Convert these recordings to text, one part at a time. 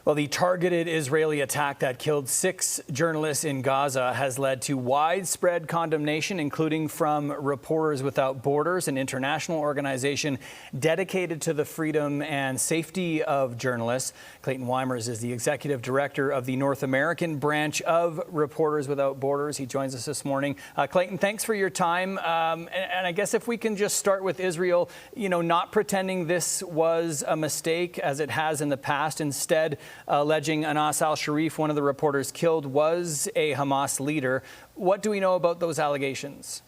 Well, the targeted Israeli attack that killed 6 journalists in Gaza has led to widespread condemnation, including from Reporters Without Borders, an international organization dedicated to the freedom and safety of journalists. Clayton Weimers is the executive director of the North American branch of Reporters Without Borders. He joins us this morning. Clayton, thanks for your time. And I guess if we can just start with Israel, not pretending this was a mistake as it has in the past, instead alleging Anas al-Sharif, one of the reporters killed, was a Hamas leader. What do we know about those allegations?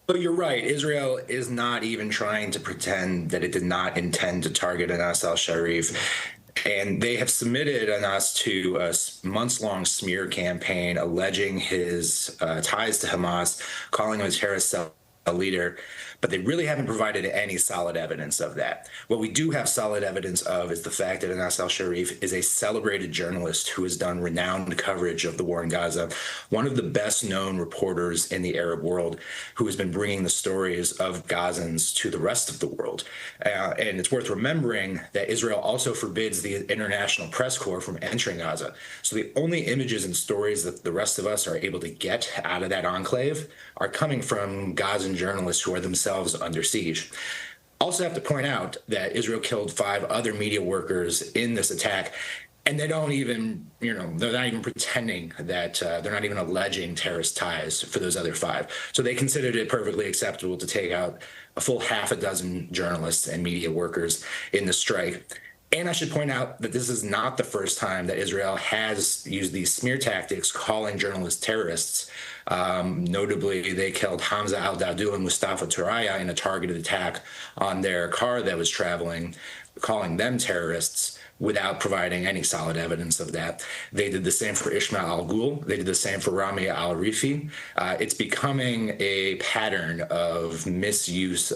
Well, you're right. Israel is not even trying to pretend that it did not intend to target Anas al-Sharif. And they have submitted Anas to a months-long smear campaign alleging his ties to Hamas, calling him a terrorist cell leader, but they really haven't provided any solid evidence of that. What we do have solid evidence of is the fact that Anas al-Sharif is a celebrated journalist who has done renowned coverage of the war in Gaza, one of the best-known reporters in the Arab world who has been bringing the stories of Gazans to the rest of the world. And it's worth remembering that Israel also forbids the international press corps from entering Gaza. So the only images and stories that the rest of us are able to get out of that enclave are coming from Gazan journalists who are themselves under siege. Also have to point out that Israel killed 5 other media workers in this attack, and they don't even, they're not even pretending that they're not even alleging terrorist ties for those other 5. So they considered it perfectly acceptable to take out a full half a dozen journalists and media workers in the strike. And I should point out that this is not the first time that Israel has used these smear tactics, calling journalists terrorists. Notably, they killed Hamza al-Dawdou and Mustafa Turaya in a targeted attack on their car that was traveling, calling them terrorists without providing any solid evidence of that. They did the same for Ismail al-Ghul. They did the same for Rami al-Rifi. It's becoming a pattern of misuse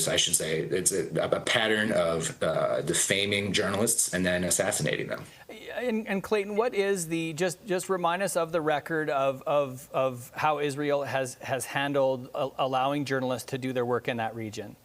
I should say it's a pattern of defaming journalists and then assassinating them. And Clayton, what is just remind us of the record of how Israel has handled allowing journalists to do their work in that region?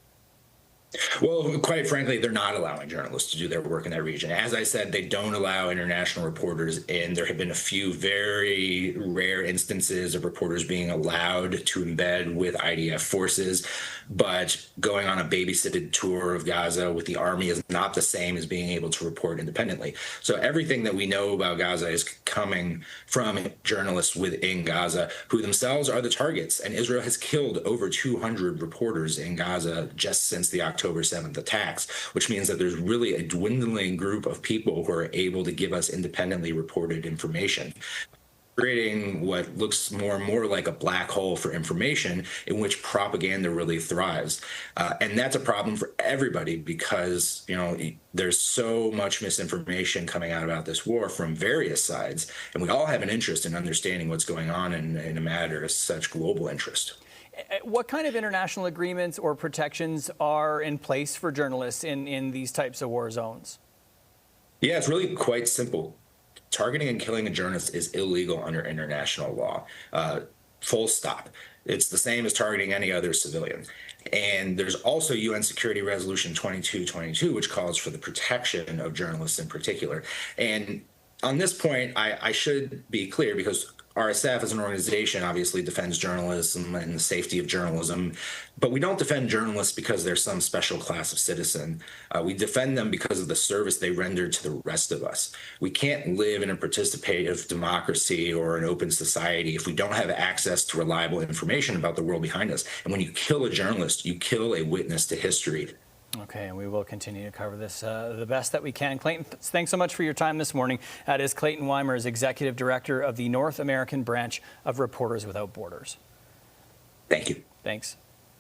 Well, quite frankly, they're not allowing journalists to do their work in that region. As I said, they don't allow international reporters in. There have been a few very rare instances of reporters being allowed to embed with IDF forces, but going on a babysitted tour of Gaza with the army is not the same as being able to report independently. So everything that we know about Gaza is coming from journalists within Gaza who themselves are the targets. And Israel has killed over 200 reporters in Gaza just since the October 7th attacks, which means that there's really a dwindling group of people who are able to give us independently reported information, creating what looks more and more like a black hole for information in which propaganda really thrives. And that's a problem for everybody because, there's so much misinformation coming out about this war from various sides, and we all have an interest in understanding what's going on in a matter of such global interest. What kind of international agreements or protections are in place for journalists in these types of war zones? Yeah, it's really quite simple. Targeting and killing a journalist is illegal under international law. Full stop. It's the same as targeting any other civilian. And there's also UN Security Resolution 2222, which calls for the protection of journalists in particular. And on this point, I should be clear because RSF as an organization obviously defends journalism and the safety of journalism, but we don't defend journalists because they're some special class of citizen. We defend them because of the service they render to the rest of us. We can't live in a participative democracy or an open society if we don't have access to reliable information about the world behind us. And when you kill a journalist, you kill a witness to history. Okay, and we will continue to cover this the best that we can. Clayton, thanks so much for your time this morning. That is Clayton Weimers, Executive Director of the North American branch of Reporters Without Borders. Thank you. Thanks.